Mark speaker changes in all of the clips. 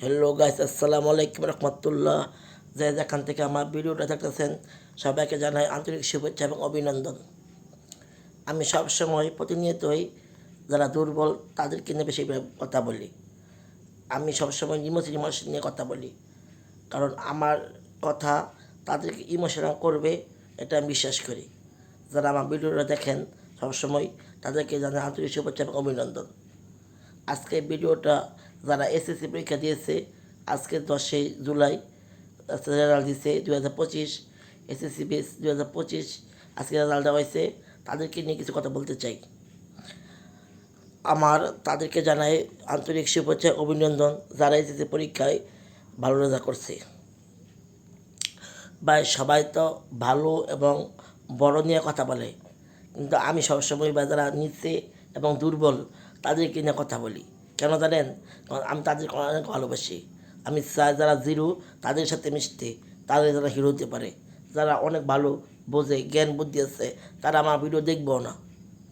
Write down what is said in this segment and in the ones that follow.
Speaker 1: Hello guys, আসসালামু আলাইকুম রহমতুল্লাহ। যে যেখান থেকে আমার ভিডিওটা দেখতেছেন সবাইকে জানাই আন্তরিক শুভেচ্ছা এবং অভিনন্দন। আমি সবসময় প্রতিনিয়তই যারা দুর্বল তাদেরকে নিয়ে বেশি কথা বলি। আমি সবসময় ইমোশনাল মানুষ নিয়ে কথা বলি, কারণ আমার কথা তাদেরকে ইমোশনাল করবে, এটা আমি বিশ্বাস করি। যারা আমার ভিডিওটা দেখেন সবসময় তাদেরকে জানাই আন্তরিক শুভেচ্ছা এবং অভিনন্দন। আজকে ভিডিওটা যারা এসএসসি পরীক্ষা দিয়েছে, আজকে 10 জুলাই রেজাল্ট দিছে 2025, এসএসসি বেস 2025 আজকে রেজাল্ট দেওয়া হয়েছে। তাদেরকে নিয়ে কিছু কথা বলতে চাই। আমার তাদেরকে জানাই আন্তরিক শুভেচ্ছা অভিনন্দন যারা এসএসসি পরীক্ষায় ভালো রেজাল্ট করছে। বা সবাই তো ভালো এবং বড় নিয়ে কথা বলে, কিন্তু আমি সবসময় বা যারা নিচে এবং দুর্বল তাদেরকে নিয়ে কথা বলি। কেন জানেন? কারণ আমি তাদেরকে অনেক ভালোবাসি। আমি চাই যারা জিরো তাদের সাথে মিশতে, তাদের যারা হিরো হতে পারে। যারা অনেক ভালো বোঝে, জ্ঞান বুদ্ধি আছে, তারা আমার ভিডিও দেখবো না।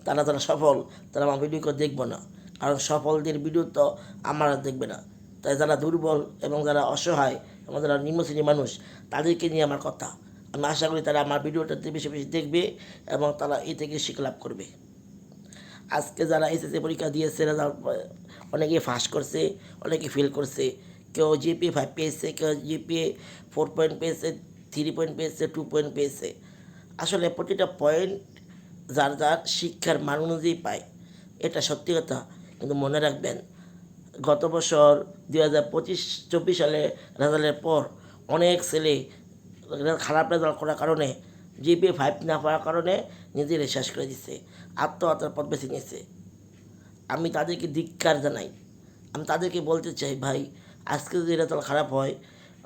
Speaker 1: তারা যারা সফল তারা আমার ভিডিওকে দেখবো না, কারণ সফলদের ভিডিও তো আমার দেখবে না। তাই যারা দুর্বল এবং যারা অসহায় এবং যারা নিম্ন শ্রেণীর মানুষ তাদেরকে নিয়ে আমার কথা। আমি আশা করি তারা আমার ভিডিওটাতে বেশি বেশি দেখবে এবং তারা এই থেকে শিক্ষা লাভ করবে। আজকে যারা এসএসসি পরীক্ষা দিয়েছে রেজাল্ট, অনেকে ফার্স্ট করছে, অনেকে ফেল করছে। কেউ জিপিএ 5 পেয়েছে, কেউ জিপিএ 4 পয়েন্ট পেয়েছে, 3 পয়েন্ট পেয়েছে, 2 পয়েন্ট পেয়েছে। আসলে প্রতিটা পয়েন্ট যার যার শিক্ষার মান অনুযায়ী পায়, এটা সত্যি কথা। কিন্তু মনে রাখবেন, গত বছর 2025-24 সালে রেজাল্টের পর অনেক ছেলে খারাপ রেজাল্ট করার কারণে, জিপিএ 5 না পাওয়ার কারণে নিজেরাই শেষ করে দিচ্ছে, আত্মহত্যার পথ বেছে নিয়েছে। আমি তাদেরকে ধিক্কার জানাই। আমি তাদেরকে বলতে চাই, ভাই আজকে যদি রেজাল্ট খারাপ হয়,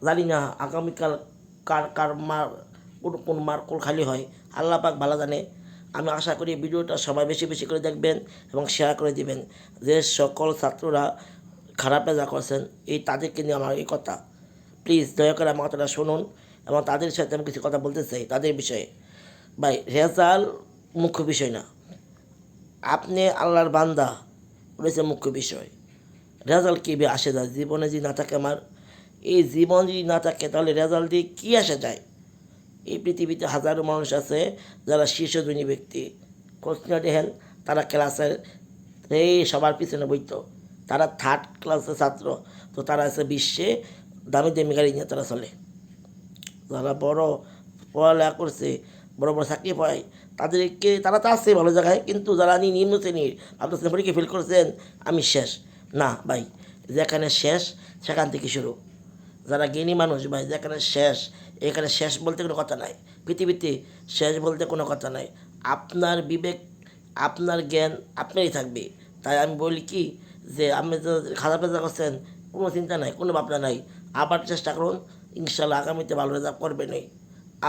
Speaker 1: জানি না আগামীকাল কার কার মার কোন মার কোল খালি হয়, আল্লাহ পাক ভালো জানে। আমি আশা করি ভিডিওটা সবাই বেশি বেশি করে দেখবেন এবং শেয়ার করে দিবেন। যে সকল ছাত্ররা খারাপ রেজাল্ট করছেন, তাদেরকে নিয়ে আমার এই কথা। প্লিজ দয়া করে আমার কথাটা শুনুন এবং তাদের সাথে আমি কিছু কথা বলতে চাই তাদের বিষয়ে। ভাই রেজাল্ট মুখ্য বিষয় না, আপনি আল্লাহর বান্দা রয়েছে মুখ্য বিষয়। রেজাল্ট কী আসে যায়? জীবনে যদি না থাকে আমার, এই জীবন যদি না থাকে তাহলে রেজাল্ট দিয়ে কী আসে যায়? এই পৃথিবীতে হাজারো মানুষ আছে যারা শীর্ষধনী ব্যক্তি, খোঁজ নিয়ে দেখেন তারা ক্লাসের এই সবার পিছনে বইত, তারা 3rd ক্লাসের ছাত্র, তো তারা আছে বিশ্বে দামি দামি গাড়ি নিয়ে তারা চলে। যারা বড় পড়ালেখা করছে, বড় বড় চাকরি পায়, তাদেরকে তারা তো আছে ভালো জায়গায়, কিন্তু যারা নিম্ন শ্রেণীর, আপনার পরীক্ষা ফেল করছেন আমি শেষ না ভাই, যেখানে শেষ সেখান থেকে শুরু। যারা জ্ঞানী মানুষ ভাই, যেখানে শেষ এখানে শেষ বলতে কোনো কথা নাই। পৃথিবীতে শেষ বলতে কোনো কথা নাই। আপনার বিবেক, আপনার জ্ঞান আপনারই থাকবে। তাই আমি বলি কি, যে আপনি তো খারাপ রেজাল্ট করছেন, কোনো চিন্তা নাই, কোনো ভাবনা নাই, আবার চেষ্টা করুন, ইনশাল্লাহ আগামীতে ভালো রেজাল্ট করবেনই।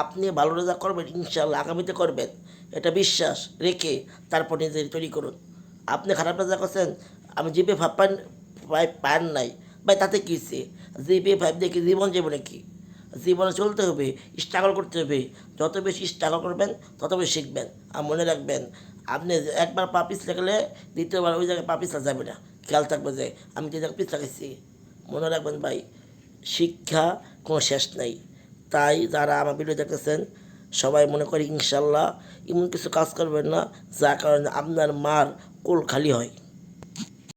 Speaker 1: আপনি ভালো রেজাল্ট করবেন, ইনশাল্লাহ আগামীতে করবেন, এটা বিশ্বাস রেখে তারপর নিজের তৈরি করুন। আপনি খারাপ রেজাল্ট করছেন, আমি জিপিএ 5 পান নাই ভাই, তাতে কী হচ্ছে? জিপিএ 5 দিয়ে কি জীবন যাবে নাকি? জীবনে চলতে হবে, স্ট্রাগল করতে হবে। যত বেশি স্ট্রাগল করবেন তত বেশি শিখবেন। আর মনে রাখবেন, আপনি একবার পা পিছলে গেলে দ্বিতীয়বার ওই জায়গায় পা পিছলা যাবে না। খেয়াল থাকবে যে আমি যে জায়গায় পিছলা গেছি। মনে রাখবেন ভাই, শিক্ষা কোনো শেষ নাই। তাই যারা আমার ভিডিও দেখতেছেন সবাই মনে করি ইনশাল্লাহ এমন কিছু কাজ করবেন না যার কারণে আপনার মার কোল খালি হয়।